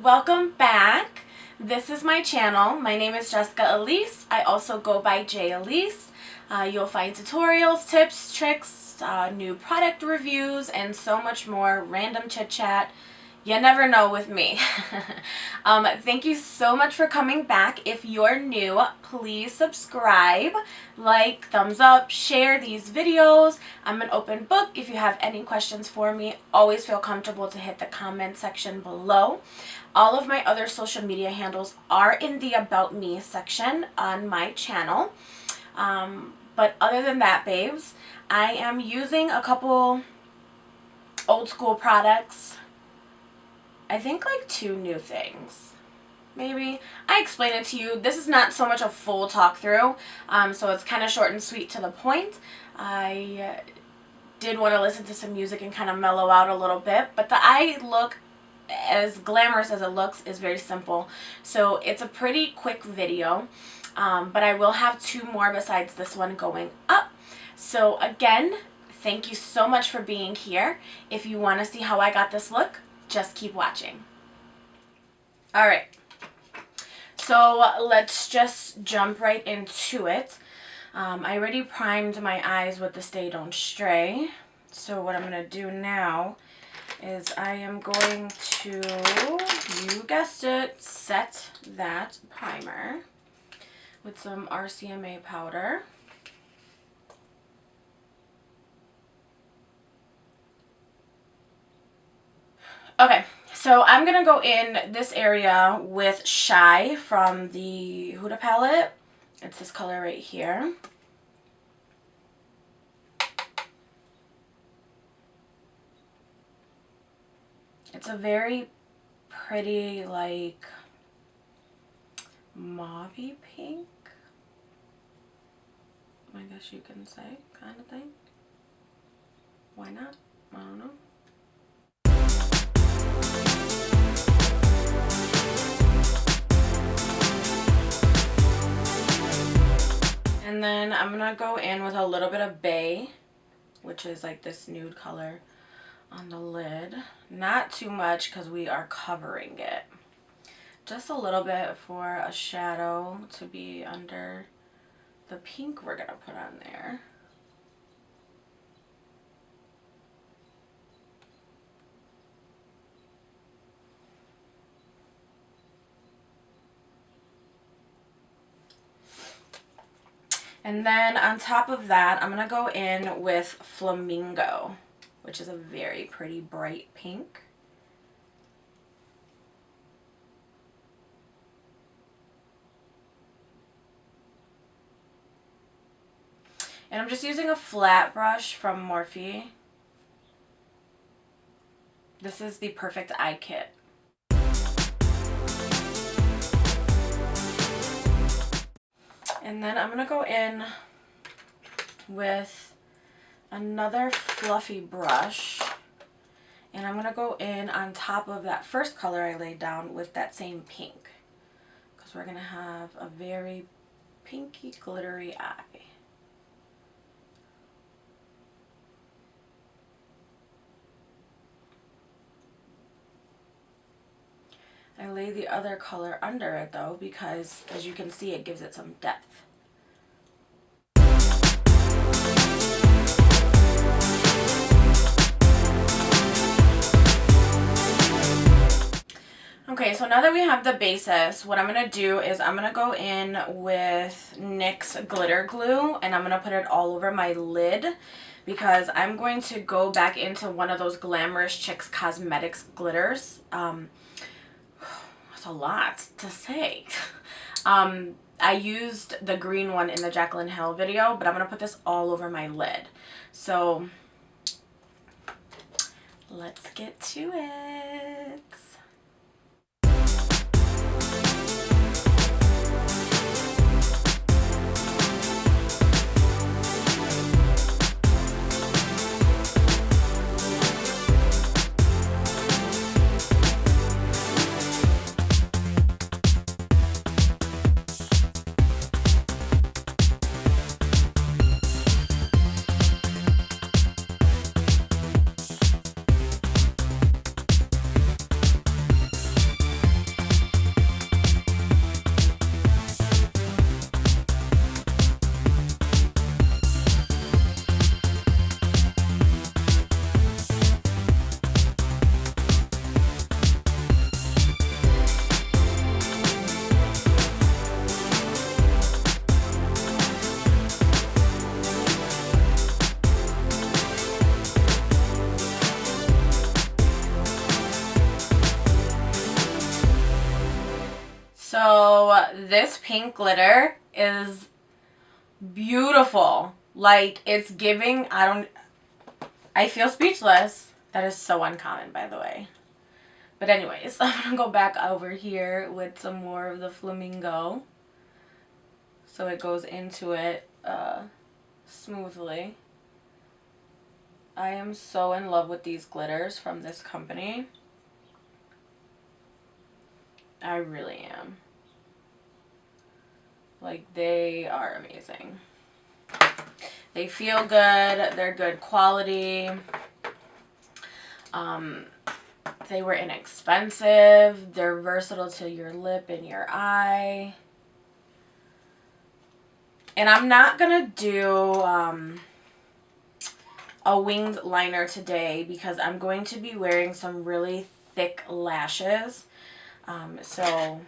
Welcome back. This is my channel. My name is Jessica Alyse. I also go by J Alyse. You'll find tutorials, tips, tricks, new product reviews, and so much more random chit chat. You never know with me. Thank you so much for coming back. If you're new, please subscribe, like, thumbs up, share these videos. I'm an open book. If you have any questions for me, always feel comfortable to hit the comment section below. All of my other social media handles are in the About Me section on my channel. But other than that, babes, I am using a couple old school products. I think like 2 new things. Maybe. I explain it to you. This is not so much a full talk through, so it's kind of short and sweet to the point. I did want to listen to some music and kind of mellow out a little bit, but the eye look, as glamorous as it looks, is very simple. So it's a pretty quick video, but I will have 2 more besides this one going up. So again, thank you so much for being here. If you want to see how I got this look, just keep watching. Alright, so let's just jump right into it. I already primed my eyes with the Stay Don't Stray. So what I'm going to do now is I am going to, you guessed it, set that primer with some RCMA powder. Okay, so I'm going to go in this area with Shy from the Huda palette. It's this color right here. It's a very pretty, like, mauve-y pink, I guess you can say, kind of thing. Why not? I don't know. And then I'm going to go in with a little bit of Bay, which is like this nude color on the lid. Not too much because we are covering it. Just a little bit for a shadow to be under the pink we're going to put on there. And then on top of that, I'm going to go in with Flamingo, which is a very pretty bright pink. And I'm just using a flat brush from Morphe. This is the Perfect Eye Kit. And then I'm going to go in with another fluffy brush, and I'm going to go in on top of that first color I laid down with that same pink, because we're going to have a very pinky glittery eye. I lay the other color under it though, because as you can see, it gives it some depth. Okay, so now that we have the basis, what I'm going to do is I'm going to go in with NYX glitter glue, and I'm going to put it all over my lid, because I'm going to go back into one of those Glamorous Chicks Cosmetics glitters. That's a lot to say. I used the green one in the Jaclyn Hill video, but I'm going to put this all over my lid. So let's get to it. So this pink glitter is beautiful. Like, it's giving, I feel speechless. That is so uncommon, by the way. But anyways, I'm going to go back over here with some more of the flamingo. So it goes into it smoothly. I am so in love with these glitters from this company. I really am. Like, they are amazing. They feel good. They're good quality. They were inexpensive. They're versatile to your lip and your eye. And I'm not going to do a winged liner today because I'm going to be wearing some really thick lashes. So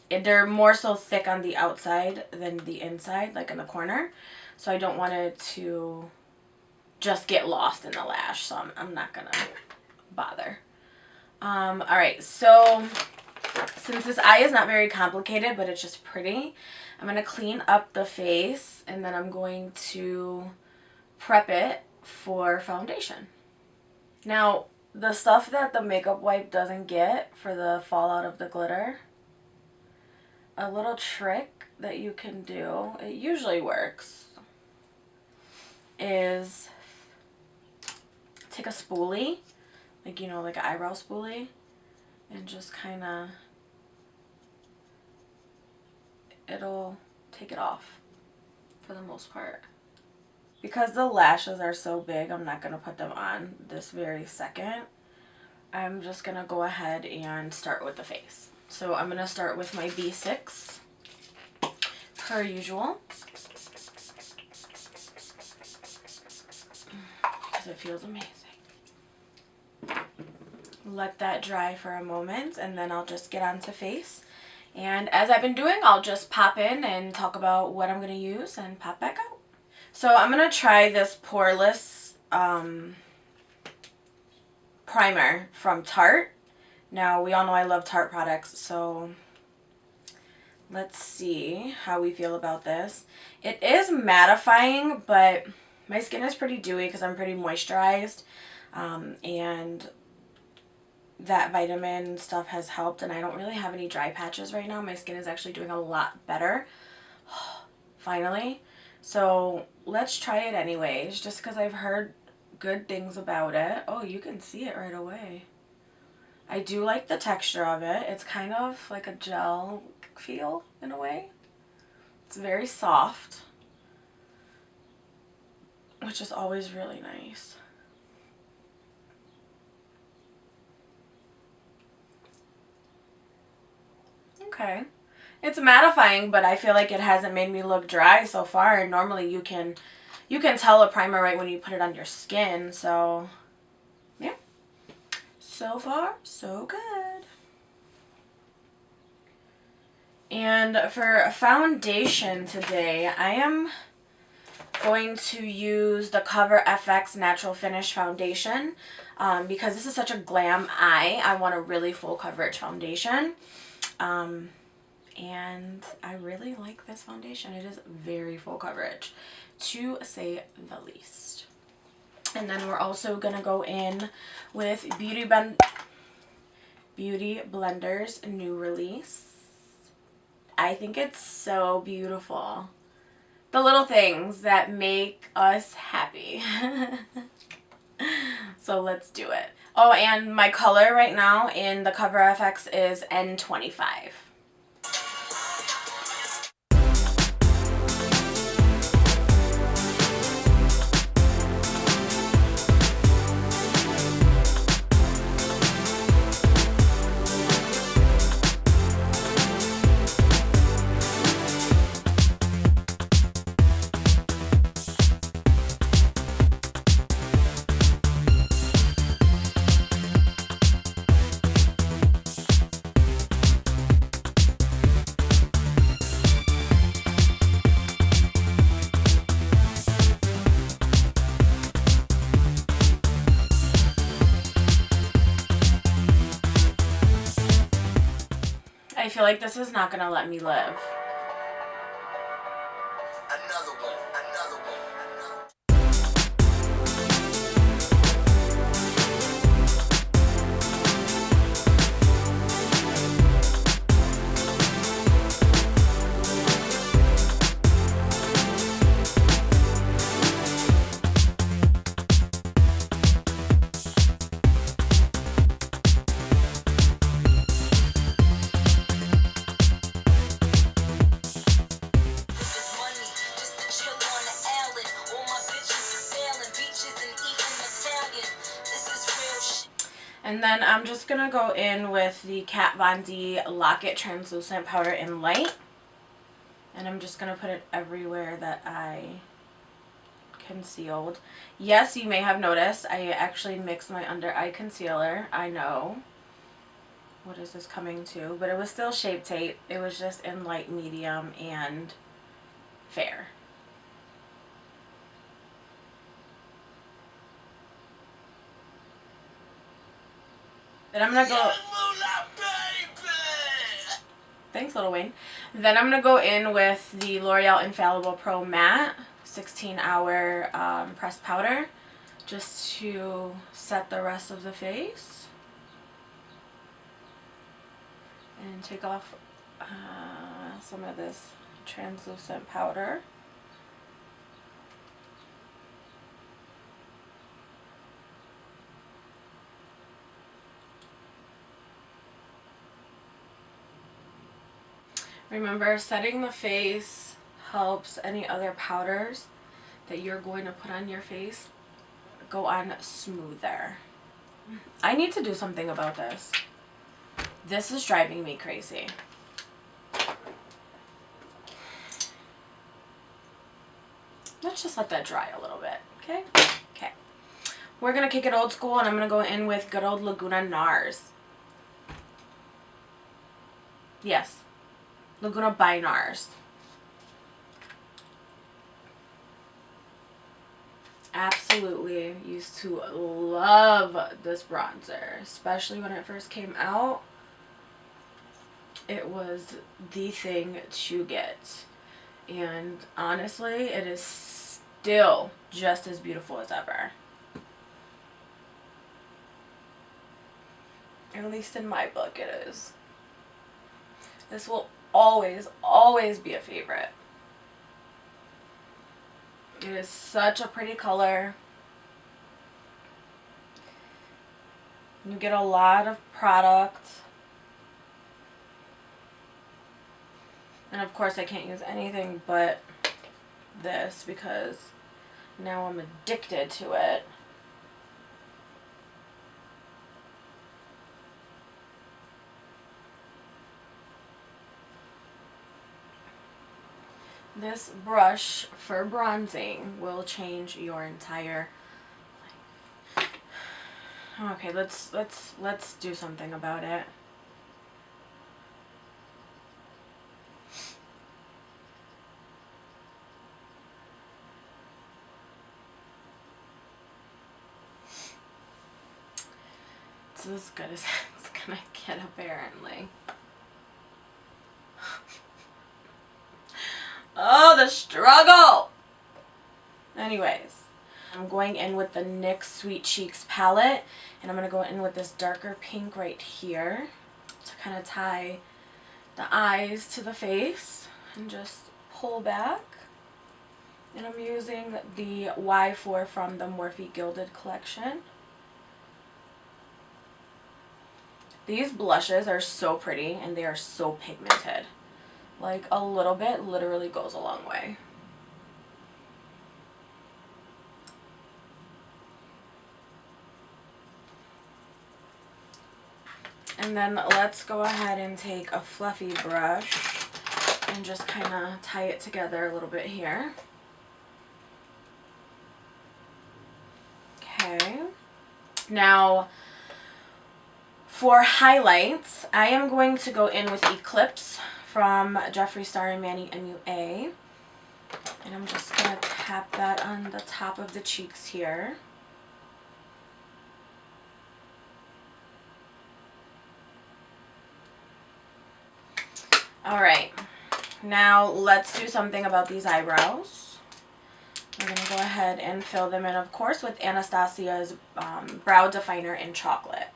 they're more so thick on the outside than the inside, like in the corner. So I don't want it to just get lost in the lash. So I'm not going to bother. Alright, so since this eye is not very complicated, but it's just pretty, I'm going to clean up the face and then I'm going to prep it for foundation. Now, the stuff that the makeup wipe doesn't get for the fallout of the glitter, a little trick that you can do, it usually works, is take a spoolie, like, you know, like an eyebrow spoolie, and just kind of, it'll take it off for the most part. Because the lashes are so big, I'm not going to put them on this very second. I'm just going to go ahead and start with the face. So I'm going to start with my B6, per usual. Because it feels amazing. Let that dry for a moment and then I'll just get onto face. And as I've been doing, I'll just pop in and talk about what I'm going to use and pop back out. So I'm going to try this Poreless primer from Tarte. Now, we all know I love Tarte products, so let's see how we feel about this. It is mattifying, but my skin is pretty dewy because I'm pretty moisturized. And that vitamin stuff has helped, and I don't really have any dry patches right now. My skin is actually doing a lot better. Finally. So let's try it anyways, just because I've heard good things about it. Oh, you can see it right away. I do like the texture of it. It's kind of like a gel feel in a way. It's very soft, which is always really nice. Okay. It's mattifying, but I feel like it hasn't made me look dry so far. And normally you can tell a primer right when you put it on your skin. So, yeah. So far, so good. And for foundation today, I am going to use the Cover FX Natural Finish Foundation. Because this is such a glam eye, I want a really full coverage foundation. And I really like this foundation. It is very full coverage, to say the least. And then we're also going to go in with Beauty Blender's new release. I think it's so beautiful. The little things that make us happy. So let's do it. Oh, and my color right now in the Cover FX is N25. I feel like this is not gonna let me live. Another one, another one, another one. And then I'm just going to go in with the Kat Von D Lock-It Translucent Powder in Light. And I'm just going to put it everywhere that I concealed. Yes, you may have noticed I actually mixed my under eye concealer. I know. What is this coming to? But it was still Shape Tape. It was just in light, medium, and fair. Then I'm going to go... Thanks, Little Wayne. Then I'm going to go in with the L'Oreal Infallible Pro Matte 16-hour pressed powder just to set the rest of the face. And take off some of this translucent powder. Remember, setting the face helps any other powders that you're going to put on your face go on smoother. I need to do something about this. This is driving me crazy. Let's just let that dry a little bit, okay? Okay. We're going to kick it old school, and I'm going to go in with good old Laguna Nars. Yes. Laguna by Nars. Absolutely used to love this bronzer, especially when it first came out. It was the thing to get. And honestly, it is still just as beautiful as ever. At least in my book it is. This will always, always be a favorite. It is such a pretty color. You get a lot of product. And of course I can't use anything but this because now I'm addicted to it. This brush for bronzing will change your entire life. Okay, let's do something about it. It's as good as it's gonna get, apparently. Oh, the struggle! Anyways, I'm going in with the NYX Sweet Cheeks palette, and I'm going to go in with this darker pink right here to kind of tie the eyes to the face and just pull back. And I'm using the Y4 from the Morphe Gilded collection. These blushes are so pretty and they are so pigmented. Like, a little bit literally goes a long way. And then let's go ahead and take a fluffy brush and just kind of tie it together a little bit here. Okay. Now, for highlights, I am going to go in with Eclipse from Jeffree Star and Manny MUA. And I'm just going to tap that on the top of the cheeks here. Alright, now let's do something about these eyebrows. We're going to go ahead and fill them in, of course, with Anastasia's Brow Definer in Chocolate.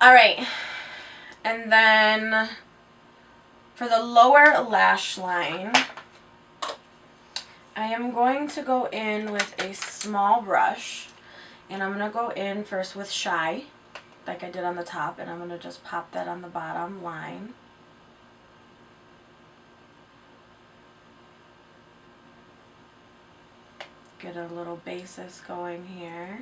Alright, and then for the lower lash line, I am going to go in with a small brush, and I'm going to go in first with Shy, like I did on the top, and I'm going to just pop that on the bottom line. Get a little basis going here.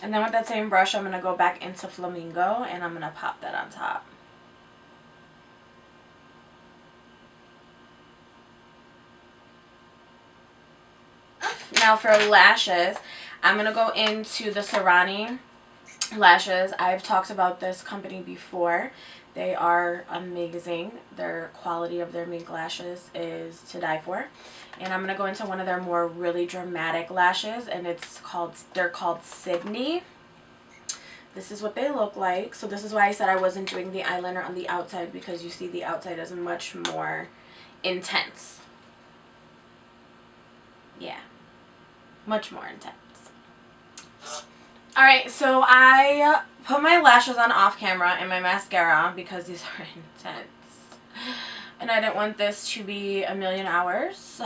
And then with that same brush, I'm going to go back into Flamingo, and I'm going to pop that on top. Now for lashes, I'm going to go into the Serani lashes. I've talked about this company before. They are amazing. Their quality of their mink lashes is to die for. And I'm going to go into one of their more really dramatic lashes, and they're called Sydney. This is what they look like. So this is why I said I wasn't doing the eyeliner on the outside, because you see the outside is much more intense. Yeah, much more intense. Alright, so I put my lashes on off camera and my mascara because these are intense. And I didn't want this to be a million hours.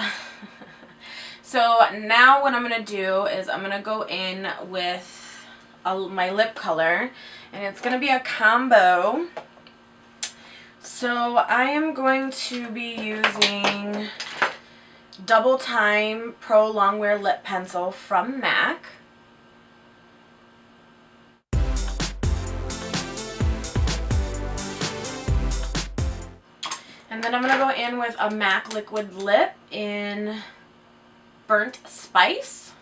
So now what I'm going to do is I'm going to go in with my lip color. And it's going to be a combo. So I am going to be using Double Time Pro Longwear Lip Pencil from MAC. And then I'm going to go in with a MAC Liquid Lip in Burnt Spice.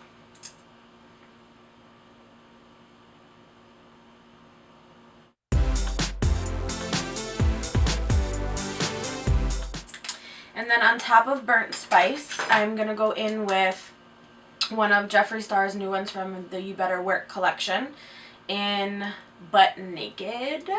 And then on top of Burnt Spice, I'm going to go in with one of Jeffree Star's new ones from the You Better Work collection in Butt Naked.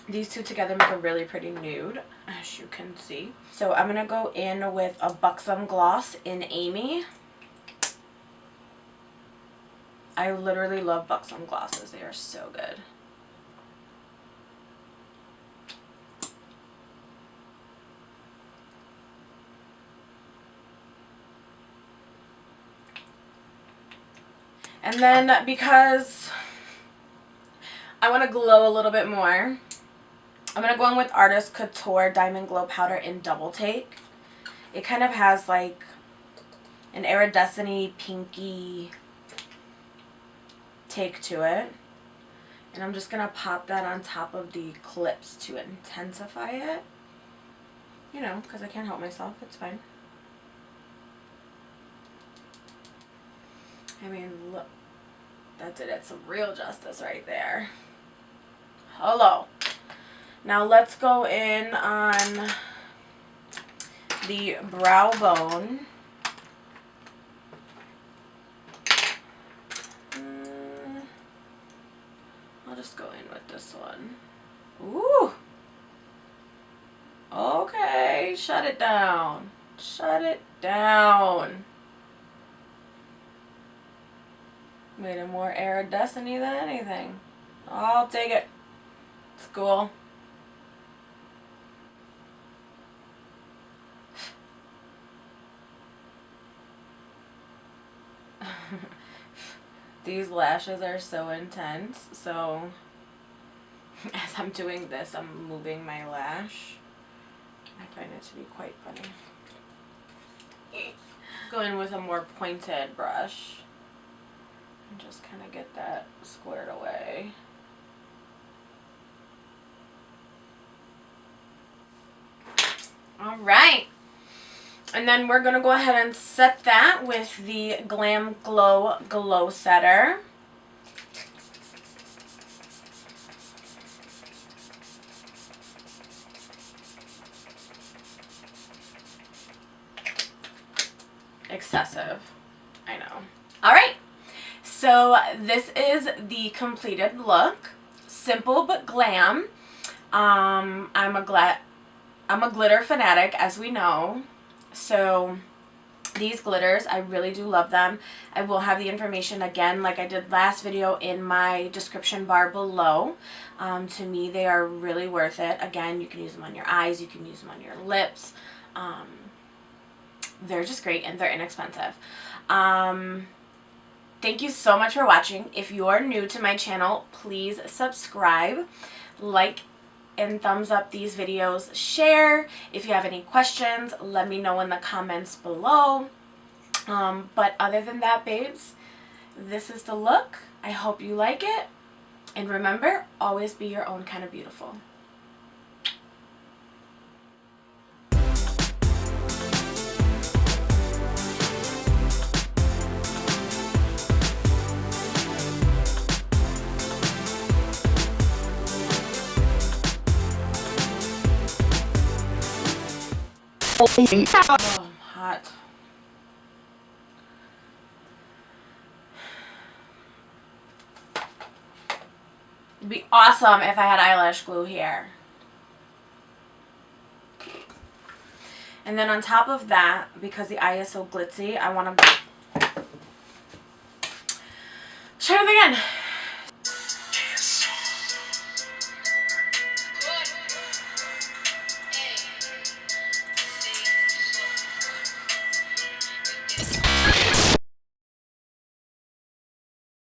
These two together make a really pretty nude, as you can see. So I'm going to go in with a Buxom gloss in Amy. I literally love Buxom glosses. They are so good. And then because I want to glow a little bit more, I'm going to go in with Artist Couture Diamond Glow Powder in Double Take. It kind of has like an iridescent-y, pinky take to it. And I'm just going to pop that on top of the Eclipse to intensify it. You know, because I can't help myself. It's fine. I mean, look. That's it. It's some real justice right there. Hello. Now let's go in on the brow bone. I'll just go in with this one. Ooh. Okay, shut it down. Shut it down. Made it more iridescent-y than anything. I'll take it. It's cool. These lashes are so intense, so as I'm doing this, I'm moving my lash. I find it to be quite funny. Go in with a more pointed brush and just kind of get that squared away. All right. And then we're going to go ahead and set that with the Glam Glowsetter. Excessive. I know. All right. So this is the completed look. Simple but glam. I'm a glitter fanatic, as we know. So these glitters, I really do love them. I will have the information again, like I did last video, in my description bar below. To me, they are really worth it. Again, you can use them on your eyes, you can use them on your lips. They're just great and they're inexpensive. Thank you so much for watching. If you're new to my channel, please subscribe, like, and thumbs up these videos, share. If you have any questions, let me know in the comments below. But other than that, babes, this is the look. I hope you like it. And remember, always be your own kind of beautiful. Oh, hot. It'd be awesome if I had eyelash glue here. And then on top of that, because the eye is so glitzy, I want to try it again.